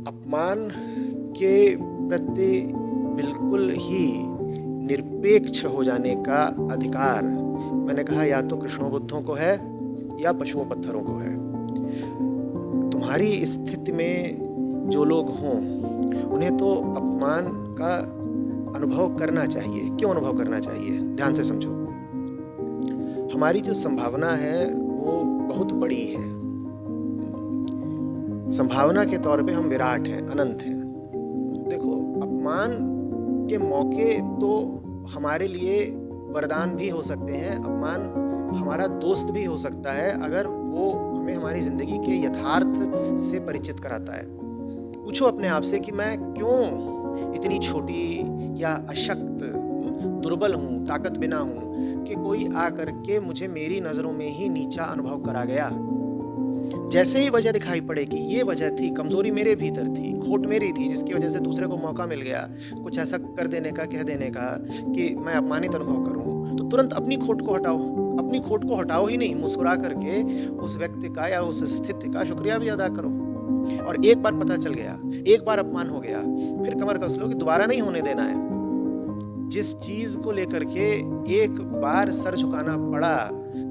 अपमान के प्रति बिल्कुल ही निरपेक्ष हो जाने का अधिकार मैंने कहा या तो कृष्णों बुद्धों को है या पशुओं पत्थरों को है। तुम्हारी स्थिति में जो लोग हों उन्हें तो अपमान का अनुभव करना चाहिए। क्यों अनुभव करना चाहिए? ध्यान से समझो। हमारी जो संभावना है वो बहुत बड़ी है। संभावना के तौर पे हम विराट हैं, अनंत हैं। देखो, अपमान के मौके तो हमारे लिए वरदान भी हो सकते हैं। अपमान हमारा दोस्त भी हो सकता है अगर वो हमें हमारी जिंदगी के यथार्थ से परिचित कराता है। पूछो अपने आप से कि मैं क्यों इतनी छोटी या अशक्त, दुर्बल हूँ, ताकत बिना हूँ कि कोई आ करके मुझे मेरी नज़रों में ही नीचा अनुभव करा गया। जैसे ही वजह दिखाई पड़े कि ये वजह थी, कमजोरी मेरे भीतर थी, खोट मेरी थी, जिसकी वजह से दूसरे को मौका मिल गया कुछ ऐसा कर देने का, कह देने का कि मैं अपमानित अनुभव करूं, तो तुरंत अपनी खोट को हटाओ। अपनी खोट को हटाओ ही नहीं, मुस्कुरा करके उस व्यक्ति का या उस स्थिति का शुक्रिया भी अदा करो। और एक बार पता चल गया, एक बार अपमान हो गया, फिर कमर कस लो कि दोबारा नहीं होने देना है। जिस चीज को लेकर के एक बार सर झुकाना पड़ा,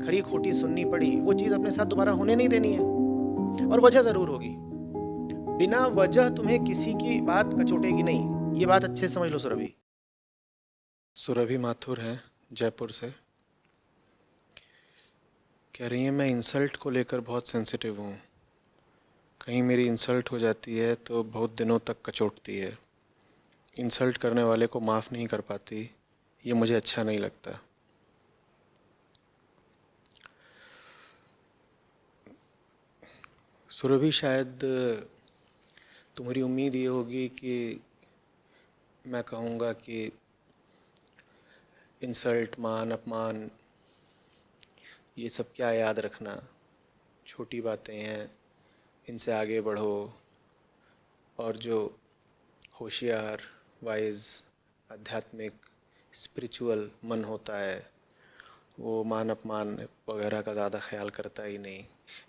खरी खोटी सुननी पड़ी, वो चीज अपने साथ दोबारा होने नहीं देनी है। और वजह जरूर होगी। बिना वजह तुम्हें किसी की बात कचोटेगी नहीं। ये बात अच्छे से समझ लो। सुरभि सुरभि माथुर है, जयपुर से। कह रही है मैं इंसल्ट को लेकर बहुत सेंसिटिव हूँ। कहीं मेरी इंसल्ट हो जाती है तो बहुत दिनों तक कचोटती है। इंसल्ट करने वाले को माफ़ नहीं कर पाती। ये मुझे अच्छा नहीं लगता। सुरभि, शायद तुम्हारी उम्मीद ये होगी कि मैं कहूँगा कि इंसल्ट, मान अपमान, ये सब क्या याद रखना, छोटी बातें हैं, इनसे आगे बढ़ो। और जो होशियार, वाइज, आध्यात्मिक, स्पिरिचुअल मन होता है वो मान अपमान वगैरह का ज़्यादा ख्याल करता ही नहीं।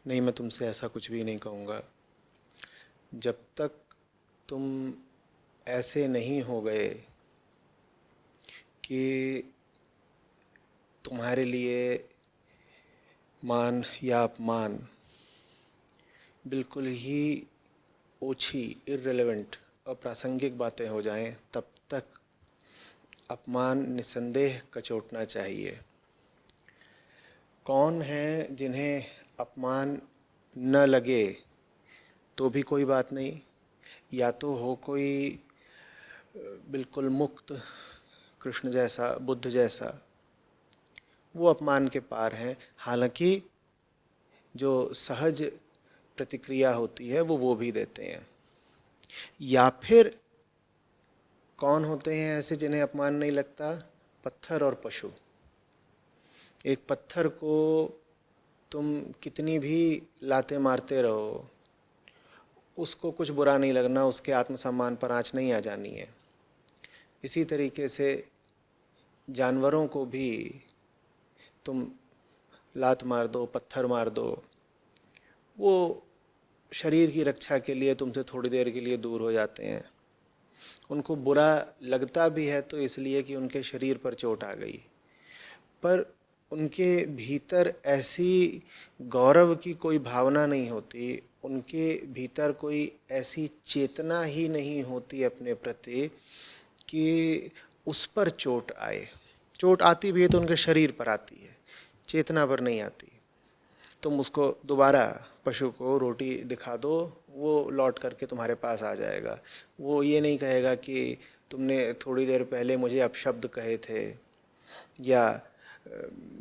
नहीं, मैं तुमसे ऐसा कुछ भी नहीं कहूँगा। जब तक तुम ऐसे नहीं हो गए कि तुम्हारे लिए मान या अपमान बिल्कुल ही ओछी, इर्रेलेवेंट, अप्रासंगिक बातें हो जाएं, तब तक अपमान निस्संदेह कचोटना चाहिए। कौन है जिन्हें अपमान न लगे तो भी कोई बात नहीं। या तो हो कोई बिल्कुल मुक्त, कृष्ण जैसा, बुद्ध जैसा, वो अपमान के पार हैं। हालांकि जो सहज प्रतिक्रिया होती है वो भी देते हैं। या फिर कौन होते हैं ऐसे जिन्हें अपमान नहीं लगता? पत्थर और पशु। एक पत्थर को तुम कितनी भी लातें मारते रहो, उसको कुछ बुरा नहीं लगना, उसके आत्मसम्मान पर आँच नहीं आ जानी है। इसी तरीके से जानवरों को भी तुम लात मार दो, पत्थर मार दो, वो शरीर की रक्षा के लिए तुमसे थोड़ी देर के लिए दूर हो जाते हैं। उनको बुरा लगता भी है तो इसलिए कि उनके शरीर पर चोट आ गई, पर उनके भीतर ऐसी गौरव की कोई भावना नहीं होती, उनके भीतर कोई ऐसी चेतना ही नहीं होती अपने प्रति कि उस पर चोट आए। चोट आती भी है तो उनके शरीर पर आती है, चेतना पर नहीं आती। तुम उसको दोबारा, पशु को रोटी दिखा दो, वो लौट करके तुम्हारे पास आ जाएगा। वो ये नहीं कहेगा कि तुमने थोड़ी देर पहले मुझे अपशब्द कहे थे या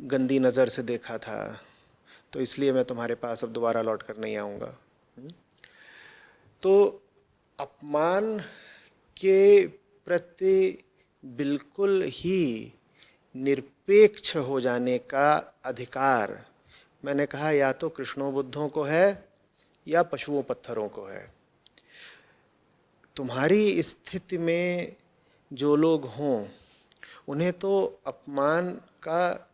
गंदी नज़र से देखा था, तो इसलिए मैं तुम्हारे पास अब दोबारा लौट कर नहीं आऊँगा। तो अपमान के प्रति बिल्कुल ही निरपेक्ष हो जाने का अधिकार मैंने कहा या तो कृष्णों बुद्धों को है या पशुओं पत्थरों को है। तुम्हारी स्थिति में जो लोग हों उन्हें तो अपमान का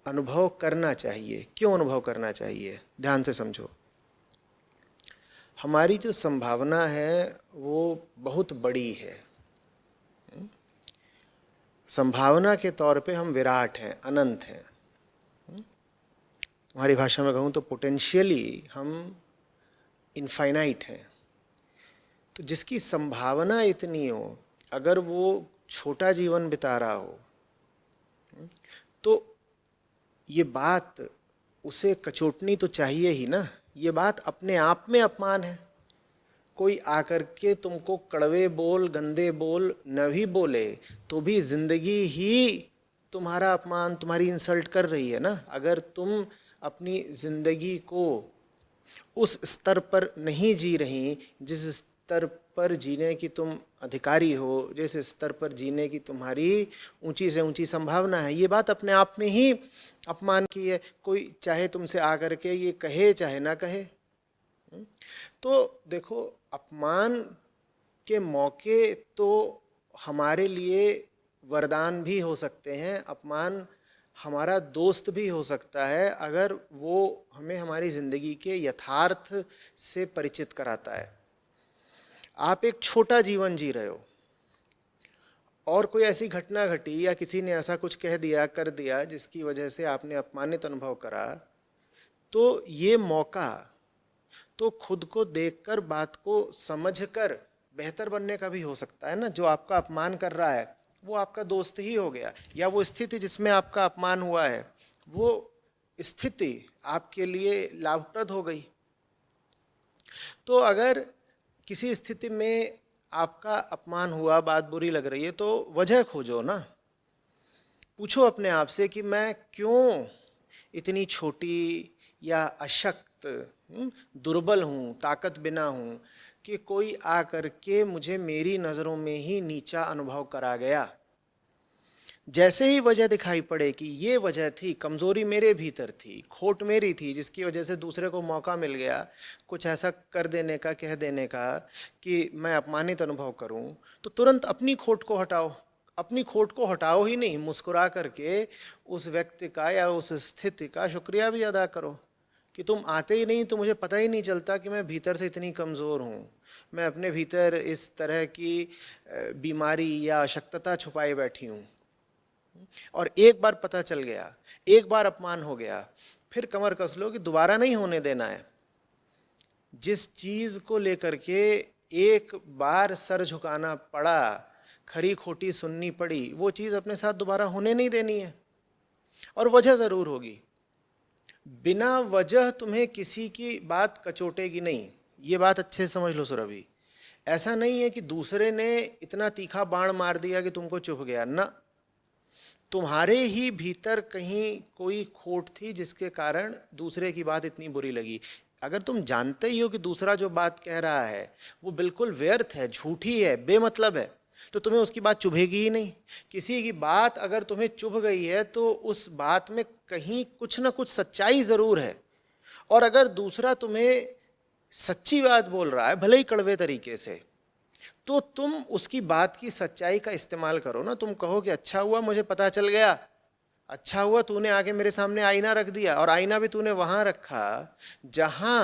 अनुभव करना चाहिए। क्यों अनुभव करना चाहिए? ध्यान से समझो। हमारी जो संभावना है वो बहुत बड़ी है। संभावना के तौर पे हम विराट हैं, अनंत हैं। तुम्हारी भाषा में कहूँ तो पोटेंशियली हम इनफाइनाइट हैं। तो जिसकी संभावना इतनी हो, अगर वो छोटा जीवन बिता रहा हो, तो ये बात उसे कचोटनी तो चाहिए ही ना। ये बात अपने आप में अपमान है। कोई आकर के तुमको कड़वे बोल, गंदे बोल न भी बोले तो भी जिंदगी ही तुम्हारा अपमान, तुम्हारी इंसल्ट कर रही है ना। अगर तुम अपनी जिंदगी को उस स्तर पर नहीं जी रही जिस स्तर पर जीने की तुम अधिकारी हो, जिस स्तर पर जीने की तुम्हारी ऊंची से ऊंची संभावना है, ये बात अपने आप में ही अपमान की है। कोई चाहे तुमसे आकर के ये कहे चाहे ना कहे। तो देखो, अपमान के मौके तो हमारे लिए वरदान भी हो सकते हैं। अपमान हमारा दोस्त भी हो सकता है अगर वो हमें हमारी ज़िंदगी के यथार्थ से परिचित कराता है। आप एक छोटा जीवन जी रहे हो और कोई ऐसी घटना घटी या किसी ने ऐसा कुछ कह दिया, कर दिया, जिसकी वजह से आपने अपमानित अनुभव करा, तो ये मौका तो खुद को देखकर, बात को समझकर बेहतर बनने का भी हो सकता है ना। जो आपका अपमान कर रहा है वो आपका दोस्त ही हो गया, या वो स्थिति जिसमें आपका अपमान हुआ है वो स्थिति आपके लिए लाभप्रद हो गई। तो अगर किसी स्थिति में आपका अपमान हुआ, बात बुरी लग रही है, तो वजह खोजो ना। पूछो अपने आप से कि मैं क्यों इतनी छोटी या अशक्त, दुर्बल हूँ, ताकत बिना हूँ कि कोई आकर के मुझे मेरी नज़रों में ही नीचा अनुभव करा गया। जैसे ही वजह दिखाई पड़े कि ये वजह थी, कमज़ोरी मेरे भीतर थी, खोट मेरी थी, जिसकी वजह से दूसरे को मौका मिल गया कुछ ऐसा कर देने का, कह देने का कि मैं अपमानित अनुभव करूं, तो तुरंत अपनी खोट को हटाओ। अपनी खोट को हटाओ ही नहीं, मुस्कुरा करके उस व्यक्ति का या उस स्थिति का शुक्रिया भी अदा करो कि तुम आते ही नहीं तो मुझे पता ही नहीं चलता कि मैं भीतर से इतनी कमज़ोर हूँ, मैं अपने भीतर इस तरह की बीमारी या अशक्तता छुपाए बैठी हूँ। और एक बार पता चल गया, एक बार अपमान हो गया, फिर कमर कस लो कि दोबारा नहीं होने देना है। जिस चीज को लेकर के एक बार सर झुकाना पड़ा, खरी खोटी सुननी पड़ी, वो चीज अपने साथ दोबारा होने नहीं देनी है। और वजह जरूर होगी, बिना वजह तुम्हें किसी की बात कचोटेगी नहीं। ये बात अच्छे से समझ लो सुरभि। ऐसा नहीं है कि दूसरे ने इतना तीखा बाण मार दिया कि तुमको चुभ गया ना। तुम्हारे ही भीतर कहीं कोई खोट थी जिसके कारण दूसरे की बात इतनी बुरी लगी। अगर तुम जानते ही हो कि दूसरा जो बात कह रहा है वो बिल्कुल व्यर्थ है, झूठी है, बेमतलब है, तो तुम्हें उसकी बात चुभेगी ही नहीं। किसी की बात अगर तुम्हें चुभ गई है तो उस बात में कहीं कुछ ना कुछ सच्चाई जरूर है। और अगर दूसरा तुम्हें सच्ची बात बोल रहा है, भले ही कड़वे तरीके से, तो तुम उसकी बात की सच्चाई का इस्तेमाल करो ना। तुम कहो कि अच्छा हुआ मुझे पता चल गया, अच्छा हुआ तूने आके मेरे सामने आईना रख दिया, और आईना भी तूने वहां रखा जहां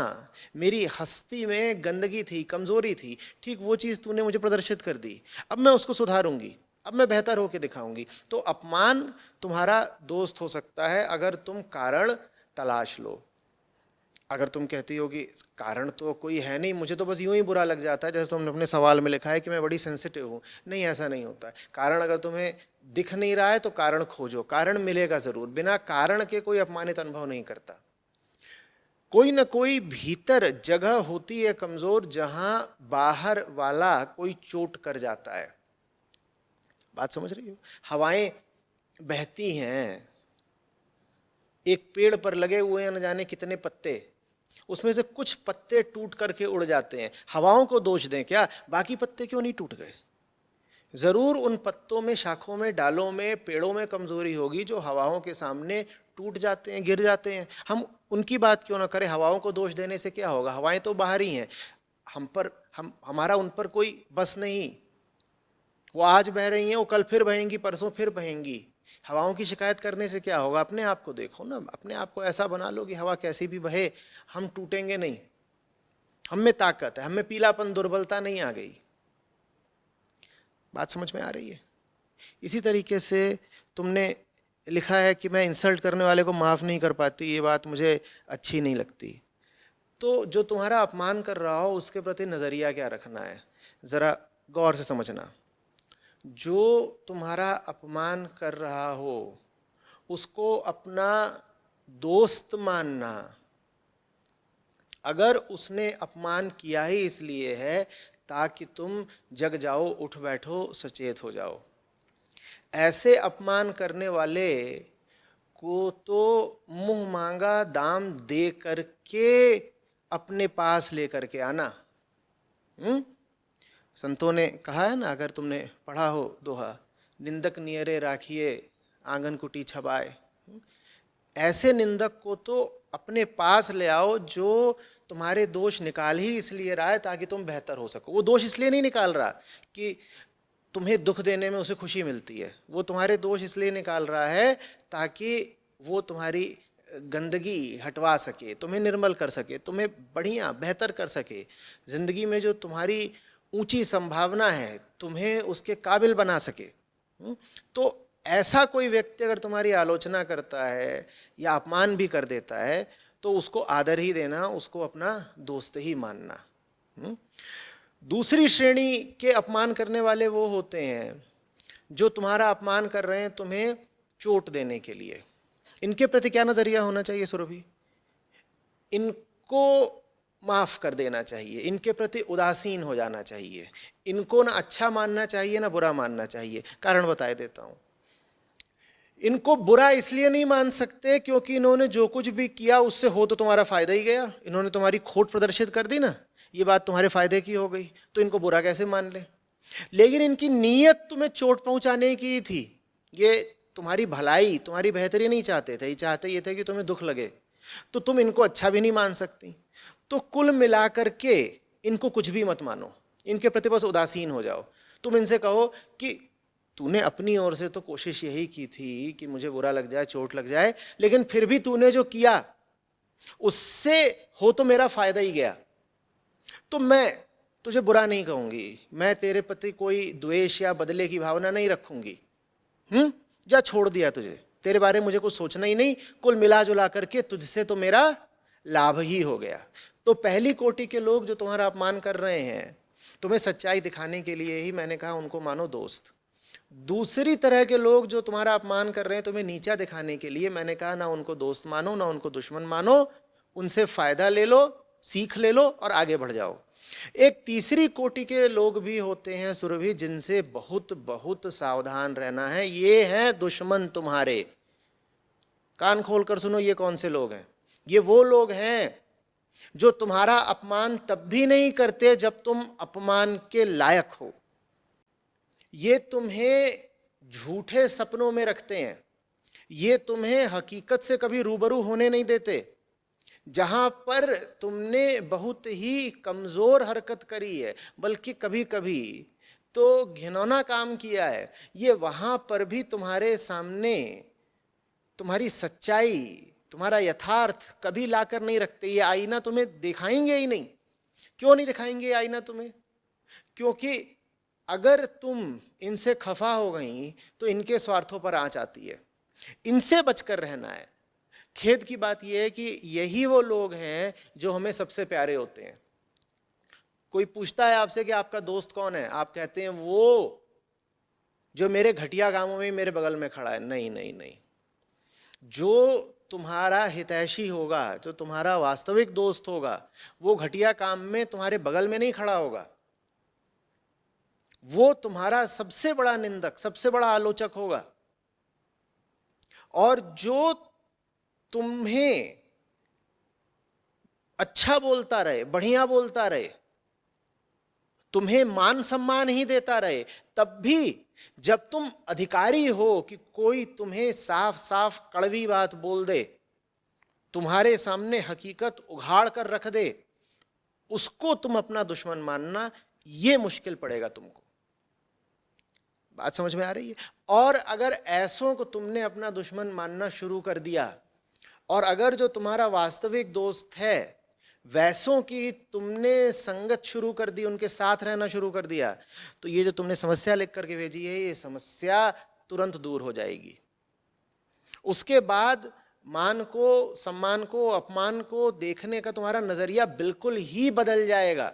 मेरी हस्ती में गंदगी थी, कमजोरी थी। ठीक वो चीज तूने मुझे प्रदर्शित कर दी, अब मैं उसको सुधारूंगी, अब मैं बेहतर होकर दिखाऊंगी। तो अपमान तुम्हारा दोस्त हो सकता है अगर तुम कारण तलाश लो। अगर तुम कहती हो कि कारण तो कोई है नहीं, मुझे तो बस यूं ही बुरा लग जाता है, जैसे तुमने अपने सवाल में लिखा है कि मैं बड़ी सेंसिटिव हूँ, नहीं ऐसा नहीं होता है। कारण अगर तुम्हें दिख नहीं रहा है तो कारण खोजो, कारण मिलेगा जरूर। बिना कारण के कोई अपमानित अनुभव नहीं करता। कोई ना कोई भीतर जगह होती है कमजोर, जहां बाहर वाला कोई चोट कर जाता है। बात समझ रही हो? हवाएं बहती हैं, एक पेड़ पर लगे हुए हैं न जाने कितने पत्ते, उसमें से कुछ पत्ते टूट करके उड़ जाते हैं। हवाओं को दोष दें क्या? बाकी पत्ते क्यों नहीं टूट गए? जरूर उन पत्तों में, शाखों में, डालों में, पेड़ों में कमजोरी होगी जो हवाओं के सामने टूट जाते हैं, गिर जाते हैं। हम उनकी बात क्यों ना करें? हवाओं को दोष देने से क्या होगा? हवाएं तो बाहर ही हैं, हमारा उन पर कोई बस नहीं। वो आज बह रही हैं, वो कल फिर बहेंगी, परसों फिर बहेंगी। हवाओं की शिकायत करने से क्या होगा? अपने आप को देखो ना, अपने आप को ऐसा बना लो कि हवा कैसी भी बहे, हम टूटेंगे नहीं। हम में ताकत है, हम में पीलापन, दुर्बलता नहीं आ गई। बात समझ में आ रही है? इसी तरीके से तुमने लिखा है कि मैं इंसल्ट करने वाले को माफ़ नहीं कर पाती, ये बात मुझे अच्छी नहीं लगती। तो जो तुम्हारा अपमान कर रहा हो उसके प्रति नज़रिया क्या रखना है, ज़रा गौर से समझना। जो तुम्हारा अपमान कर रहा हो उसको अपना दोस्त मानना। अगर उसने अपमान किया ही इसलिए है ताकि तुम जग जाओ, उठ बैठो, सचेत हो जाओ। ऐसे अपमान करने वाले को तो मुंह मांगा दाम दे करके अपने पास लेकर के आना। संतों ने कहा है ना, अगर तुमने पढ़ा हो दोहा, निंदक नियरे राखिए आंगन कुटी छबाए। ऐसे निंदक को तो अपने पास ले आओ जो तुम्हारे दोष निकाल ही इसलिए रहा है ताकि तुम बेहतर हो सको। वो दोष इसलिए नहीं निकाल रहा कि तुम्हें दुख देने में उसे खुशी मिलती है, वो तुम्हारे दोष इसलिए निकाल रहा है ताकि वो तुम्हारी गंदगी हटवा सके, तुम्हें निर्मल कर सके, तुम्हें बढ़िया बेहतर कर सके। ज़िंदगी में जो तुम्हारी ऊंची संभावना है तुम्हें उसके काबिल बना सके। तो ऐसा कोई व्यक्ति अगर तुम्हारी आलोचना करता है या अपमान भी कर देता है तो उसको आदर ही देना, उसको अपना दोस्त ही मानना। दूसरी श्रेणी के अपमान करने वाले वो होते हैं जो तुम्हारा अपमान कर रहे हैं तुम्हें चोट देने के लिए। इनके प्रति क्या नज़रिया होना चाहिए सुरभि? इनको माफ़ कर देना चाहिए, इनके प्रति उदासीन हो जाना चाहिए, इनको ना अच्छा मानना चाहिए ना बुरा मानना चाहिए। कारण बता देता हूँ। इनको बुरा इसलिए नहीं मान सकते क्योंकि इन्होंने जो कुछ भी किया उससे हो तो तुम्हारा फायदा ही गया। इन्होंने तुम्हारी खोट प्रदर्शित कर दी ना, ये बात तुम्हारे फायदे की हो गई, तो इनको बुरा कैसे मान ले। लेकिन इनकी नीयत तुम्हें चोट पहुंचाने की थी, ये तुम्हारी भलाई तुम्हारी बेहतरी नहीं चाहते थे, ये चाहते ये थे कि तुम्हें दुख लगे, तो तुम इनको अच्छा भी नहीं मान सकती। तो कुल मिलाकर के इनको कुछ भी मत मानो, इनके प्रति बस उदासीन हो जाओ। तुम इनसे कहो कि तूने अपनी ओर से तो कोशिश यही की थी कि मुझे बुरा लग जाए, चोट लग जाए, लेकिन फिर भी तूने जो किया उससे हो तो मेरा फायदा ही गया, तो मैं तुझे बुरा नहीं कहूंगी, मैं तेरे प्रति कोई द्वेष या बदले की भावना नहीं रखूंगी। जा छोड़ दिया तुझे, तेरे बारे में मुझे कुछ सोचना ही नहीं, कुल मिला जुला करके तुझसे तो मेरा लाभ ही हो गया। तो पहली कोटि के लोग जो तुम्हारा अपमान कर रहे हैं तुम्हें सच्चाई दिखाने के लिए ही मैंने कहा उनको मानो दोस्त। दूसरी तरह के लोग जो तुम्हारा अपमान कर रहे हैं तुम्हें नीचा दिखाने के लिए मैंने कहा ना उनको दोस्त मानो ना उनको दुश्मन मानो, उनसे फायदा ले लो, सीख ले लो और आगे बढ़ जाओ। एक तीसरी कोटि के लोग भी होते हैं सुरभि, जिनसे बहुत बहुत सावधान रहना है। ये हैं दुश्मन तुम्हारे। कान खोलकर सुनो, ये कौन से लोग हैं? ये वो लोग हैं जो तुम्हारा अपमान तब भी नहीं करते जब तुम अपमान के लायक हो। ये तुम्हें झूठे सपनों में रखते हैं, ये तुम्हें हकीकत से कभी रूबरू होने नहीं देते। जहां पर तुमने बहुत ही कमजोर हरकत करी है, बल्कि कभी कभी तो घिनौना काम किया है, ये वहां पर भी तुम्हारे सामने तुम्हारी सच्चाई, तुम्हारा यथार्थ कभी लाकर नहीं रखते। ये आईना तुम्हें दिखाएंगे ही नहीं। क्यों नहीं दिखाएंगे आईना तुम्हें? क्योंकि अगर तुम इनसे खफा हो गई तो इनके स्वार्थों पर आंच आती है। इनसे बचकर रहना है। खेद की बात यह है कि यही वो लोग हैं जो हमें सबसे प्यारे होते हैं। कोई पूछता है आपसे कि आपका दोस्त कौन है, आप कहते हैं वो जो मेरे घटिया कामों में मेरे बगल में खड़ा है। नहीं नहीं नहीं, जो तुम्हारा हितैषी होगा, जो तुम्हारा वास्तविक दोस्त होगा, वो घटिया काम में तुम्हारे बगल में नहीं खड़ा होगा। वो तुम्हारा सबसे बड़ा निंदक, सबसे बड़ा आलोचक होगा। और जो तुम्हें अच्छा बोलता रहे, बढ़िया बोलता रहे, तुम्हें मान सम्मान ही देता रहे, तब भी जब तुम अधिकारी हो कि कोई तुम्हें साफ साफ कड़वी बात बोल दे, तुम्हारे सामने हकीकत उघाड़ कर रख दे, उसको तुम अपना दुश्मन मानना, ये मुश्किल पड़ेगा तुमको। बात समझ में आ रही है? और अगर ऐसों को तुमने अपना दुश्मन मानना शुरू कर दिया, और अगर जो तुम्हारा वास्तविक दोस्त है वैसों की तुमने संगत शुरू कर दी, उनके साथ रहना शुरू कर दिया, तो ये जो तुमने समस्या लिख करके भेजी है, ये समस्या तुरंत दूर हो जाएगी। उसके बाद मान को, सम्मान को, अपमान को देखने का तुम्हारा नजरिया बिल्कुल ही बदल जाएगा।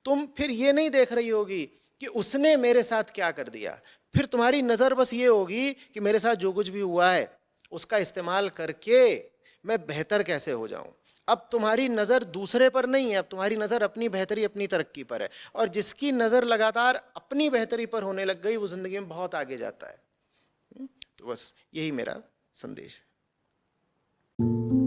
तुम फिर ये नहीं देख रही होगी कि उसने मेरे साथ क्या कर दिया, फिर तुम्हारी नजर बस ये होगी कि मेरे साथ जो कुछ भी हुआ है उसका इस्तेमाल करके मैं बेहतर कैसे हो जाऊं। अब तुम्हारी नजर दूसरे पर नहीं है, अब तुम्हारी नजर अपनी बेहतरी, अपनी तरक्की पर है। और जिसकी नजर लगातार अपनी बेहतरी पर होने लग गई, वो जिंदगी में बहुत आगे जाता है। तो बस यही मेरा संदेश है।